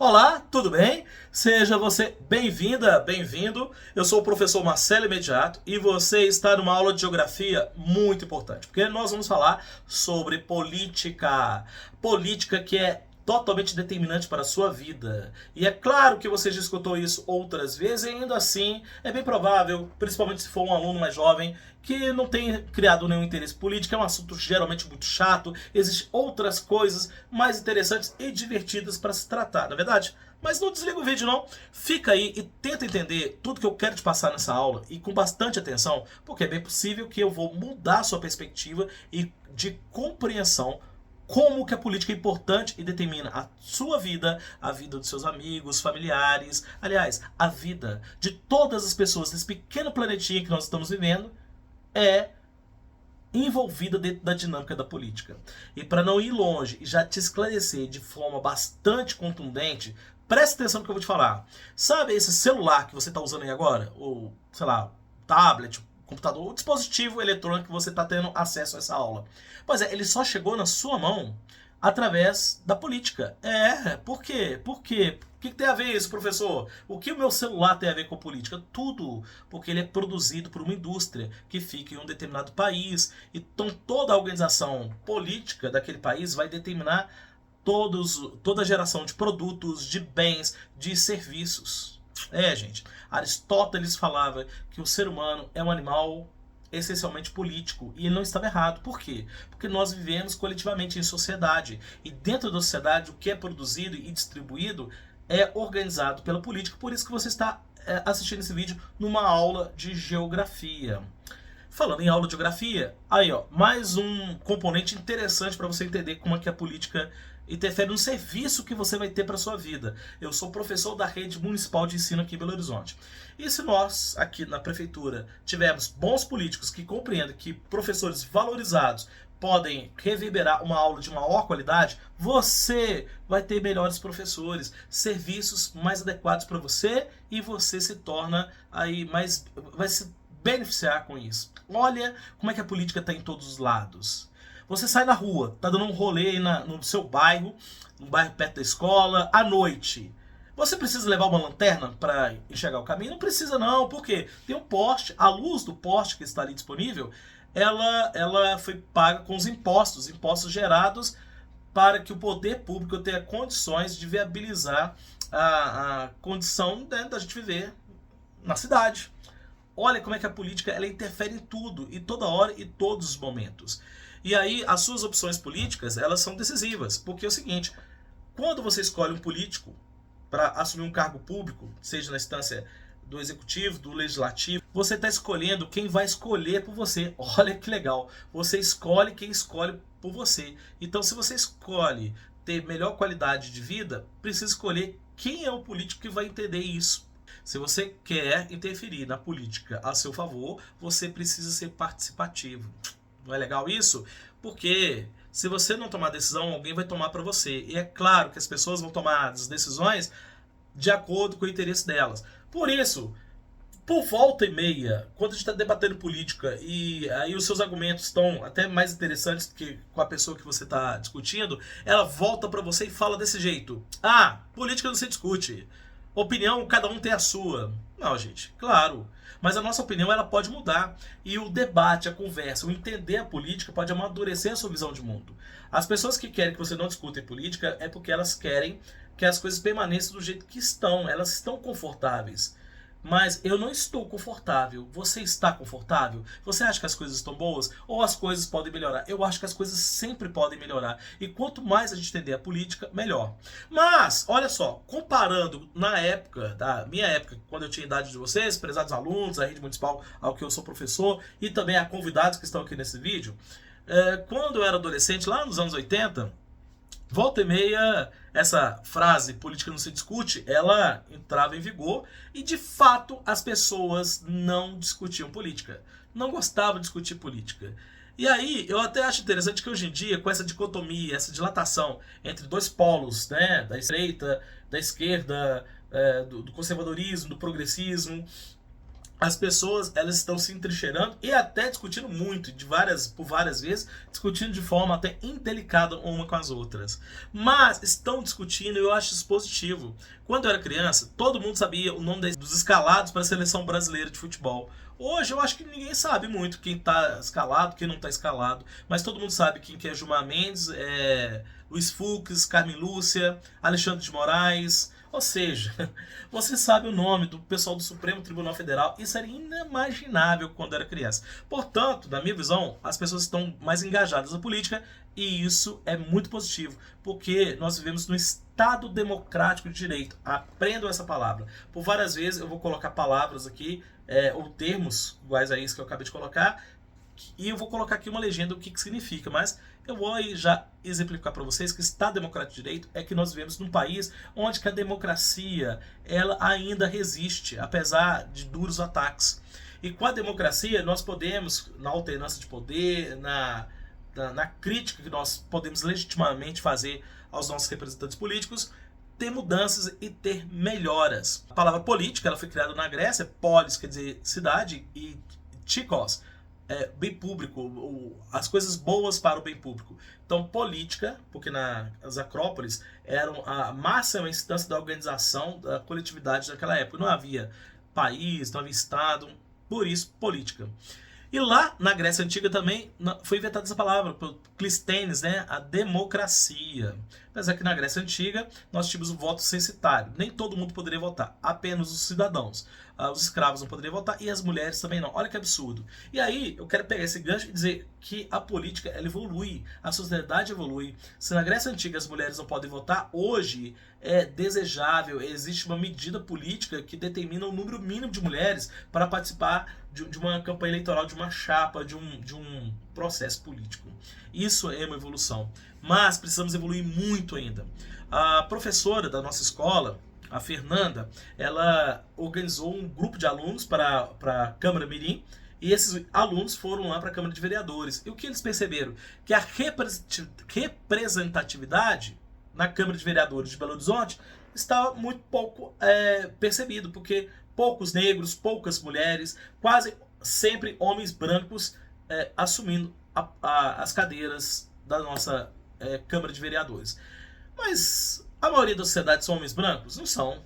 Olá, tudo bem? Seja você bem-vinda, bem-vindo. Eu sou o professor Marcelo Imediato e você está numa aula de geografia muito importante, porque nós vamos falar sobre política. Política que é totalmente determinante para a sua vida. E é claro que você já escutou isso outras vezes e ainda assim é bem provável, principalmente se for um aluno mais jovem, que não tem criado nenhum interesse político, é um assunto geralmente muito chato, existem outras coisas mais interessantes e divertidas para se tratar, na verdade? Mas não desliga o vídeo não, fica aí e tenta entender tudo que eu quero te passar nessa aula e com bastante atenção, porque é bem possível que eu vou mudar a sua perspectiva e de compreensão como que a política é importante e determina a sua vida, a vida dos seus amigos, familiares, aliás, a vida de todas as pessoas nesse pequeno planetinha que nós estamos vivendo é envolvida dentro da dinâmica da política. E para não ir longe e já te esclarecer de forma bastante contundente, preste atenção no que eu vou te falar. Sabe esse celular que você está usando aí agora? Ou, sei lá, tablet, computador, o dispositivo eletrônico que você está tendo acesso a essa aula. Pois é, ele só chegou na sua mão através da política. Por quê? Por quê? O que tem a ver isso, professor? O que o meu celular tem a ver com política? Tudo, porque ele é produzido por uma indústria que fica em um determinado país. Então toda a organização política daquele país vai determinar toda a geração de produtos, de bens, de serviços. Gente, Aristóteles falava que o ser humano é um animal essencialmente político, e ele não estava errado. Por quê? Porque nós vivemos coletivamente em sociedade, e dentro da sociedade o que é produzido e distribuído é organizado pela política, por isso que você está assistindo esse vídeo numa aula de geografia. Falando em aula de geografia, aí ó, mais um componente interessante para você entender como é que a política interfere no serviço que você vai ter para sua vida. Eu sou professor da rede municipal de ensino aqui em Belo Horizonte. E se nós, aqui na prefeitura, tivermos bons políticos que compreendam que professores valorizados podem reverberar uma aula de maior qualidade, você vai ter melhores professores, serviços mais adequados para você e você se torna aí mais, vai se beneficiar com isso. Olha como é que a política está em todos os lados. Você sai na rua, tá dando um rolê aí no seu bairro, um bairro perto da escola, à noite. Você precisa levar uma lanterna para enxergar o caminho? Não precisa não, porque tem um poste, a luz do poste que está ali disponível, ela foi paga com os impostos gerados para que o poder público tenha condições de viabilizar a condição da gente viver na cidade. Olha como é que a política ela interfere em tudo, e toda hora e todos os momentos. E aí as suas opções políticas elas são decisivas, porque é o seguinte, quando você escolhe um político para assumir um cargo público, seja na instância do executivo, do legislativo, você está escolhendo quem vai escolher por você. Olha que legal, você escolhe quem escolhe por você. Então se você escolhe ter melhor qualidade de vida, precisa escolher quem é o político que vai entender isso. Se você quer interferir na política a seu favor, você precisa ser participativo. Não é legal isso? Porque se você não tomar decisão, alguém vai tomar para você. E é claro que as pessoas vão tomar as decisões de acordo com o interesse delas. Por isso, por volta e meia, quando a gente está debatendo política e aí os seus argumentos estão até mais interessantes que com a pessoa que você está discutindo, ela volta para você e fala desse jeito. Ah, política não se discute. Opinião, cada um tem a sua. Não, gente, claro. Mas a nossa opinião ela pode mudar. E o debate, a conversa, o entender a política pode amadurecer a sua visão de mundo. As pessoas que querem que você não discuta política é porque elas querem que as coisas permaneçam do jeito que estão. Elas estão confortáveis. Mas eu não estou confortável. Você está confortável? Você acha que as coisas estão boas? Ou as coisas podem melhorar? Eu acho que as coisas sempre podem melhorar. E quanto mais a gente entender a política, melhor. Mas, olha só, comparando na época, da minha época, quando eu tinha a idade de vocês, prezados alunos, a rede municipal ao que eu sou professor, e também a convidados que estão aqui nesse vídeo, quando eu era adolescente, lá nos anos 80, volta e meia, essa frase, política não se discute, ela entrava em vigor e, de fato, as pessoas não discutiam política. Não gostavam de discutir política. E aí, eu até acho interessante que hoje em dia, com essa dicotomia, essa dilatação entre dois polos, né, da direita, da esquerda, do conservadorismo, do progressismo, as pessoas elas estão se entrincheirando e até discutindo muito, por várias vezes, discutindo de forma até indelicada uma com as outras. Mas estão discutindo e eu acho isso positivo. Quando eu era criança, todo mundo sabia o nome dos escalados para a seleção brasileira de futebol. Hoje eu acho que ninguém sabe muito quem está escalado, quem não está escalado, mas todo mundo sabe quem que é Gilmar Mendes, Luiz Fux, Carmen Lúcia, Alexandre de Moraes. Ou seja, você sabe o nome do pessoal do Supremo Tribunal Federal. Isso era inimaginável quando era criança. Portanto, na minha visão, as pessoas estão mais engajadas na política e isso é muito positivo, porque nós vivemos num Estado democrático de direito. Aprendam essa palavra. Por várias vezes eu vou colocar palavras aqui, ou termos iguais a isso que eu acabei de colocar, e eu vou colocar aqui uma legenda o que significa, mas eu vou aí já exemplificar para vocês que o Estado Democrático de Direito é que nós vivemos num país onde que a democracia ela ainda resiste, apesar de duros ataques. E com a democracia nós podemos, na alternância de poder, na crítica que nós podemos legitimamente fazer aos nossos representantes políticos, ter mudanças e ter melhoras. A palavra política ela foi criada na Grécia, polis quer dizer cidade e tikos, bem público, as coisas boas para o bem público. Então, política, porque as acrópolis eram a máxima instância da organização da coletividade daquela época. Não havia país, não havia Estado, por isso, política. E lá na Grécia Antiga também foi inventada essa palavra, por Clístenes, né? A democracia. Apesar que na Grécia Antiga nós tínhamos o voto censitário. Nem todo mundo poderia votar, apenas os cidadãos. Os escravos não poderiam votar e as mulheres também não. Olha que absurdo. E aí eu quero pegar esse gancho e dizer que a política ela evolui, a sociedade evolui. Se na Grécia Antiga as mulheres não podem votar, hoje é desejável, existe uma medida política que determina o número mínimo de mulheres para participar de uma campanha eleitoral, de uma chapa, de um processo político. Isso é uma evolução. Mas precisamos evoluir muito ainda. A professora da nossa escola, a Fernanda, ela organizou um grupo de alunos para a Câmara Mirim, e esses alunos foram lá para a Câmara de Vereadores. E o que eles perceberam? Que a representatividade na Câmara de Vereadores de Belo Horizonte estava muito pouco percebido, porque poucos negros, poucas mulheres, quase sempre homens brancos assumindo as cadeiras da nossa Câmara de Vereadores. Mas a maioria da sociedade são homens brancos? Não são.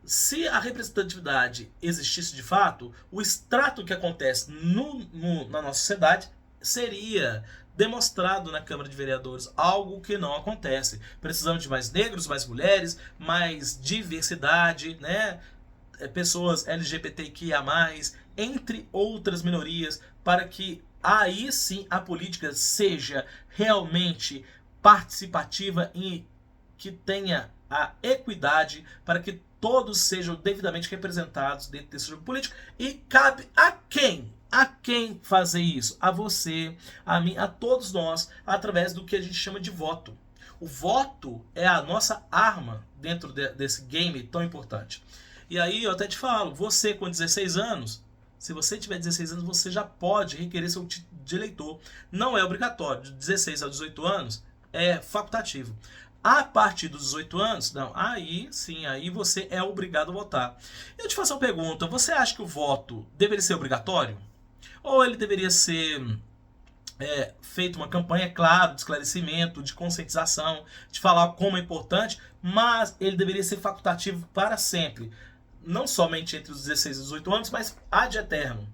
Se a representatividade existisse de fato, o extrato que acontece na nossa sociedade seria demonstrado na Câmara de Vereadores, algo que não acontece. Precisamos de mais negros, mais mulheres, mais diversidade, né? Pessoas LGBTQIA+, entre outras minorias, para que aí sim a política seja realmente participativa e que tenha a equidade para que todos sejam devidamente representados dentro desse jogo político. E cabe a quem? A quem fazer isso? A você, a mim, a todos nós, através do que a gente chama de voto. O voto é a nossa arma dentro desse game tão importante. E aí eu até te falo, você com 16 anos, se você tiver 16 anos, você já pode requerer seu título de eleitor. Não é obrigatório, de 16 a 18 anos é facultativo. A partir dos 18 anos, não, aí sim, aí você é obrigado a votar. Eu te faço uma pergunta, você acha que o voto deveria ser obrigatório? Ou ele deveria ser feito uma campanha, claro, de esclarecimento, de conscientização, de falar como é importante, mas ele deveria ser facultativo para sempre. Não somente entre os 16 e 18 anos, mas ad eterno.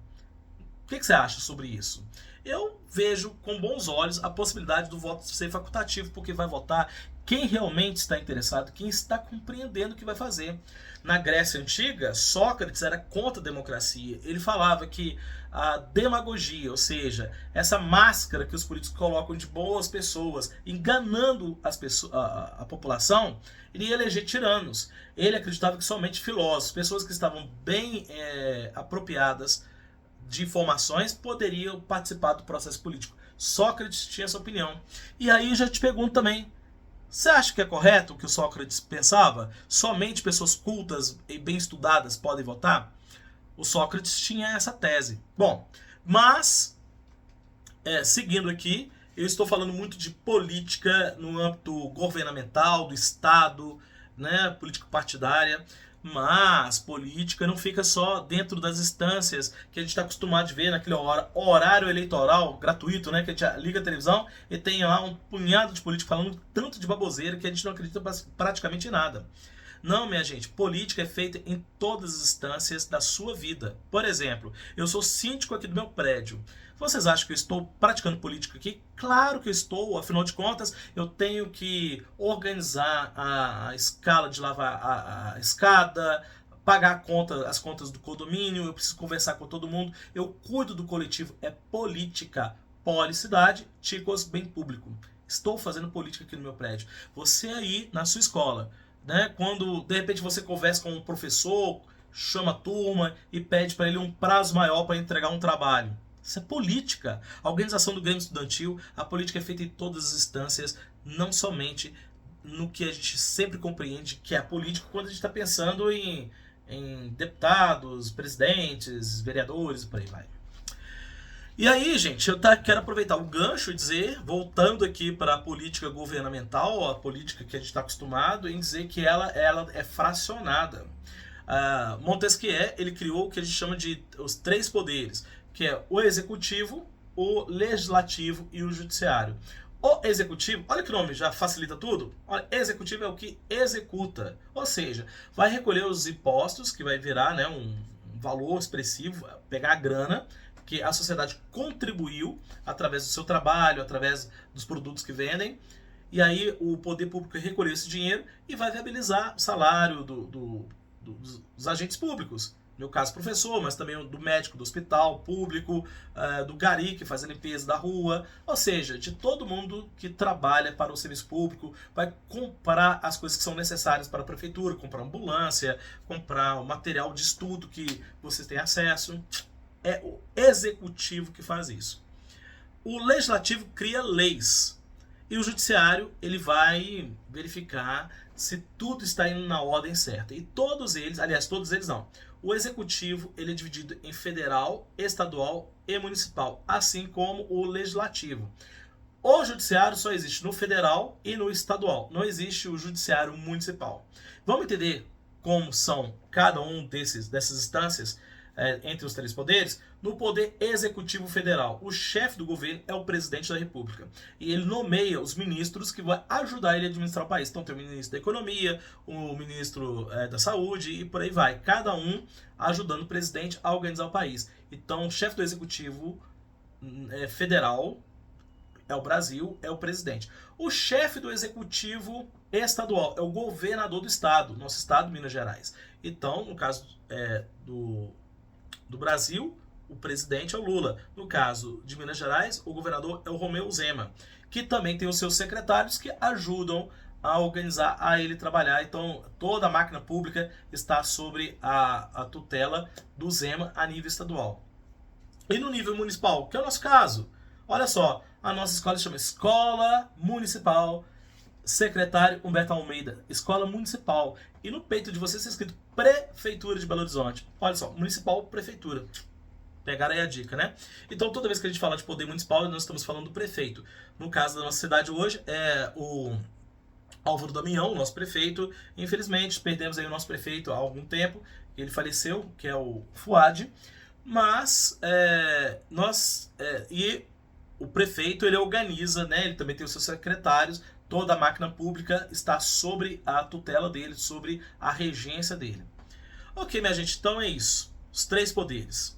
O que você acha sobre isso? Eu vejo com bons olhos a possibilidade do voto ser facultativo, porque vai votar quem realmente está interessado, quem está compreendendo o que vai fazer. Na Grécia Antiga, Sócrates era contra a democracia. Ele falava que a demagogia, ou seja, essa máscara que os políticos colocam de boas pessoas, enganando a população, ele ia eleger tiranos. Ele acreditava que somente filósofos, pessoas que estavam bem apropriadas de informações, poderiam participar do processo político. Sócrates tinha essa opinião. E aí já te pergunto também, você acha que é correto o que o Sócrates pensava? Somente pessoas cultas e bem estudadas podem votar? O Sócrates tinha essa tese. Bom, mas, seguindo aqui, eu estou falando muito de política no âmbito governamental, do Estado, né, política partidária, mas política não fica só dentro das instâncias que a gente está acostumado a ver naquele horário eleitoral gratuito, né, que a gente liga a televisão e tem lá um punhado de políticos falando tanto de baboseira que a gente não acredita praticamente em nada. Não, minha gente, política é feita em todas as instâncias da sua vida. Por exemplo, eu sou síndico aqui do meu prédio. Vocês acham que eu estou praticando política aqui? Claro que eu estou, afinal de contas, eu tenho que organizar a escala de lavar a escada, pagar as contas do condomínio, eu preciso conversar com todo mundo, eu cuido do coletivo, é política. Policidade, chicos, bem público. Estou fazendo política aqui no meu prédio. Você aí na sua escola, né? Quando de repente você conversa com um professor, chama a turma e pede para ele um prazo maior para entregar um trabalho. Isso é política. A organização do Grêmio Estudantil, a política é feita em todas as instâncias, não somente no que a gente sempre compreende que é a política quando a gente está pensando em deputados, presidentes, vereadores e por aí vai. E aí, gente, eu quero aproveitar o gancho e dizer, voltando aqui para a política governamental, a política que a gente está acostumado, em dizer que ela é fracionada. Montesquieu, ele criou o que a gente chama de os 3 poderes, que é o executivo, o legislativo e o judiciário. O executivo, olha que nome, já facilita tudo. Olha, executivo é o que executa, ou seja, vai recolher os impostos, que vai virar, né, um valor expressivo, pegar a grana que a sociedade contribuiu através do seu trabalho, através dos produtos que vendem, e aí o poder público recolheu esse dinheiro e vai viabilizar o salário dos agentes públicos. No meu caso, professor, mas também do médico do hospital público, do gari que faz a limpeza da rua, ou seja, de todo mundo que trabalha para o serviço público, vai comprar as coisas que são necessárias para a prefeitura, comprar ambulância, comprar o material de estudo que vocês têm acesso. É o executivo que faz isso. O legislativo cria leis. E o judiciário, ele vai verificar se tudo está indo na ordem certa. E todos eles, aliás, todos eles não. O executivo, ele é dividido em federal, estadual e municipal, assim como o legislativo. O judiciário só existe no federal e no estadual. Não existe o judiciário municipal. Vamos entender como são cada um dessas instâncias? Entre os 3 poderes, no poder executivo federal, o chefe do governo é o presidente da república. E ele nomeia os ministros que vão ajudar ele a administrar o país. Então tem o ministro da economia, o ministro da saúde e por aí vai. Cada um ajudando o presidente a organizar o país. Então o chefe do executivo federal é o Brasil, é o presidente. O chefe do executivo estadual é o governador do estado, nosso estado, Minas Gerais. Então, no caso do Brasil, o presidente é o Lula. No caso de Minas Gerais, o governador é o Romeu Zema, que também tem os seus secretários que ajudam a organizar, a ele trabalhar. Então, toda a máquina pública está sobre a tutela do Zema a nível estadual. E no nível municipal, que é o nosso caso, olha só, a nossa escola se chama Escola Municipal Secretário Humberto Almeida, Escola Municipal. E no peito de vocês está escrito Prefeitura de Belo Horizonte. Olha só, Municipal, Prefeitura. Pegaram aí a dica, né? Então, toda vez que a gente fala de poder municipal, nós estamos falando do prefeito. No caso da nossa cidade hoje, é o Álvaro Damião, nosso prefeito. Infelizmente, perdemos aí o nosso prefeito há algum tempo. Ele faleceu, que é o Fuad. Mas, e o prefeito, ele organiza, né? Ele também tem os seus secretários. Toda a máquina pública está sobre a tutela dele, sobre a regência dele. Ok, minha gente, então é isso. Os 3 poderes.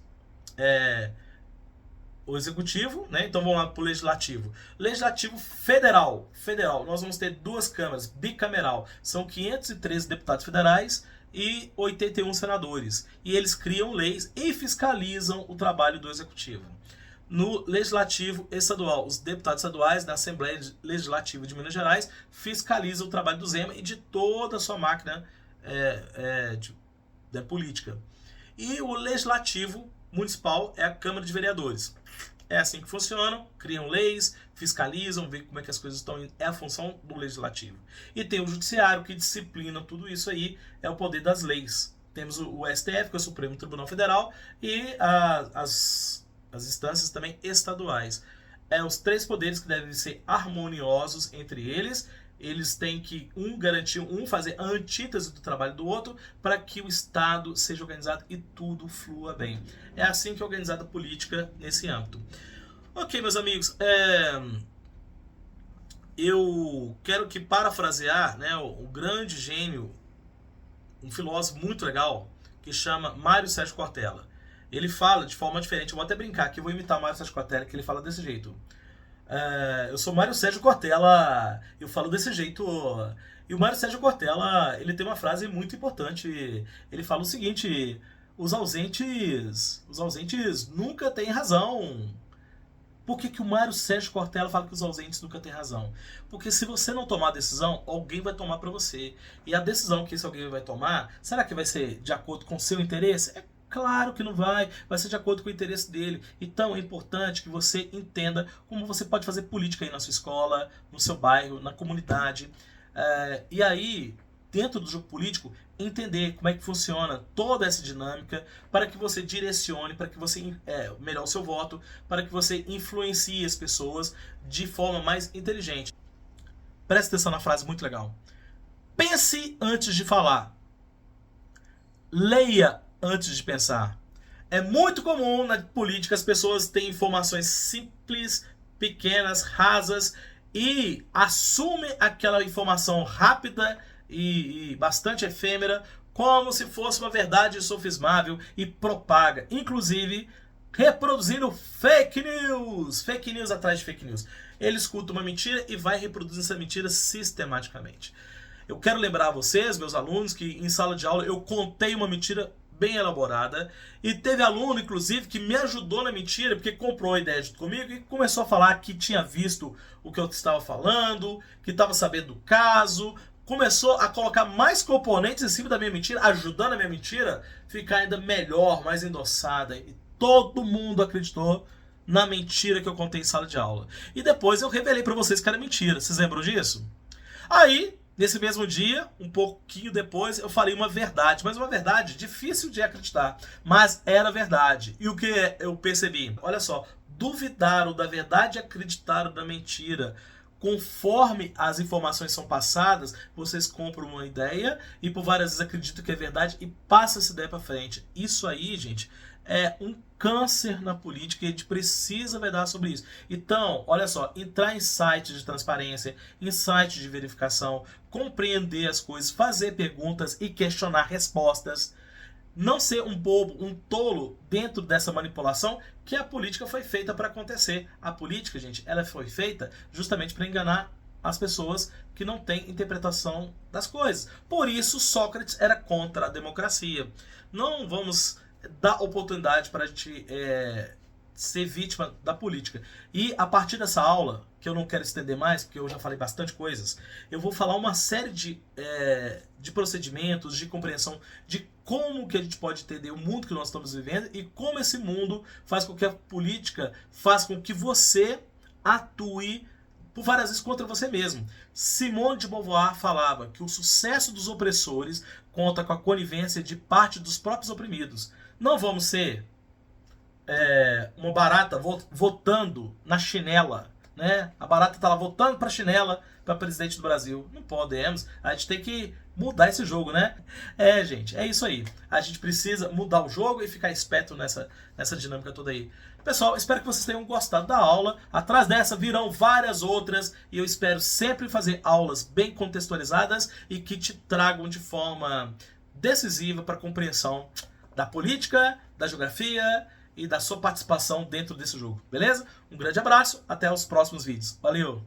O executivo, né? Então vamos lá para o legislativo. Legislativo federal. Nós vamos ter 2 câmaras, bicameral. São 513 deputados federais e 81 senadores. E eles criam leis e fiscalizam o trabalho do executivo. No Legislativo Estadual, os deputados estaduais da Assembleia Legislativa de Minas Gerais fiscalizam o trabalho do Zema e de toda a sua máquina política. E o Legislativo Municipal é a Câmara de Vereadores. É assim que funcionam, criam leis, fiscalizam, veem como é que as coisas estão indo. É a função do Legislativo. E tem o Judiciário que disciplina tudo isso aí, é o poder das leis. Temos o STF, que é o Supremo Tribunal Federal, e as instâncias também estaduais. Os 3 poderes que devem ser harmoniosos entre eles, eles têm que garantir, fazer a antítese do trabalho do outro para que o Estado seja organizado e tudo flua bem. É assim que é organizada a política nesse âmbito. Ok, meus amigos, eu quero que parafrasear, né, o grande gênio, um filósofo muito legal, que chama Mário Sérgio Cortella. Ele fala de forma diferente, eu vou até brincar que eu vou imitar o Mário Sérgio Cortella, que ele fala desse jeito. Eu sou Mário Sérgio Cortella, eu falo desse jeito. E o Mário Sérgio Cortella, ele tem uma frase muito importante. Ele fala o seguinte: os ausentes nunca têm razão. Por que o Mário Sérgio Cortella fala que os ausentes nunca têm razão? Porque se você não tomar a decisão, alguém vai tomar para você. E a decisão que esse alguém vai tomar, será que vai ser de acordo com o seu interesse? É claro que não vai ser de acordo com o interesse dele. Então é importante que você entenda como você pode fazer política aí na sua escola, no seu bairro, na comunidade. E aí, dentro do jogo político, entender como é que funciona toda essa dinâmica para que você direcione, para que você melhore o seu voto, para que você influencie as pessoas de forma mais inteligente. Preste atenção na frase muito legal. Pense antes de falar. Leia antes de pensar. É muito comum na política as pessoas terem informações simples, pequenas, rasas e assumem aquela informação rápida e bastante efêmera como se fosse uma verdade sofismável e propaga, inclusive reproduzindo fake news atrás de fake news. Ele escuta uma mentira e vai reproduzindo essa mentira sistematicamente. Eu quero lembrar a vocês, meus alunos, que em sala de aula eu contei uma mentira bem elaborada e teve aluno, inclusive, que me ajudou na mentira porque comprou a ideia junto comigo e começou a falar que tinha visto o que eu estava falando, que estava sabendo do caso, começou a colocar mais componentes em cima da minha mentira, ajudando a minha mentira ficar ainda melhor, mais endossada, e todo mundo acreditou na mentira que eu contei em sala de aula. E depois eu revelei para vocês que era mentira. Vocês lembram disso? Aí, nesse mesmo dia, um pouquinho depois, eu falei uma verdade, mas uma verdade difícil de acreditar, mas era verdade. E o que eu percebi? Olha só, duvidaram da verdade e acreditaram na mentira. Conforme as informações são passadas, vocês compram uma ideia e por várias vezes acreditam que é verdade e passam essa ideia para frente. Isso aí, gente, é um câncer na política e a gente precisa vedar sobre isso. Então, olha só, entrar em sites de transparência, em sites de verificação, compreender as coisas, fazer perguntas e questionar respostas. Não ser um bobo, um tolo dentro dessa manipulação que a política foi feita para acontecer. A política, gente, ela foi feita justamente para enganar as pessoas que não têm interpretação das coisas. Por isso, Sócrates era contra a democracia. Não vamos dar oportunidade para a gente ser vítima da política. E a partir dessa aula, que eu não quero estender mais, porque eu já falei bastante coisas, eu vou falar uma série de procedimentos, de compreensão de como que a gente pode entender o mundo que nós estamos vivendo e como esse mundo faz com que a política faça com que você atue por várias vezes contra você mesmo. Simone de Beauvoir falava que o sucesso dos opressores conta com a conivência de parte dos próprios oprimidos. Não vamos ser uma barata votando na chinela, né? A barata está lá votando para chinela para presidente do Brasil. Não podemos. A gente tem que mudar esse jogo, né? Gente, é isso aí. A gente precisa mudar o jogo e ficar esperto nessa dinâmica toda aí. Pessoal, espero que vocês tenham gostado da aula. Atrás dessa virão várias outras e eu espero sempre fazer aulas bem contextualizadas e que te tragam de forma decisiva para a compreensão da política, da geografia e da sua participação dentro desse jogo, beleza? Um grande abraço, até os próximos vídeos. Valeu!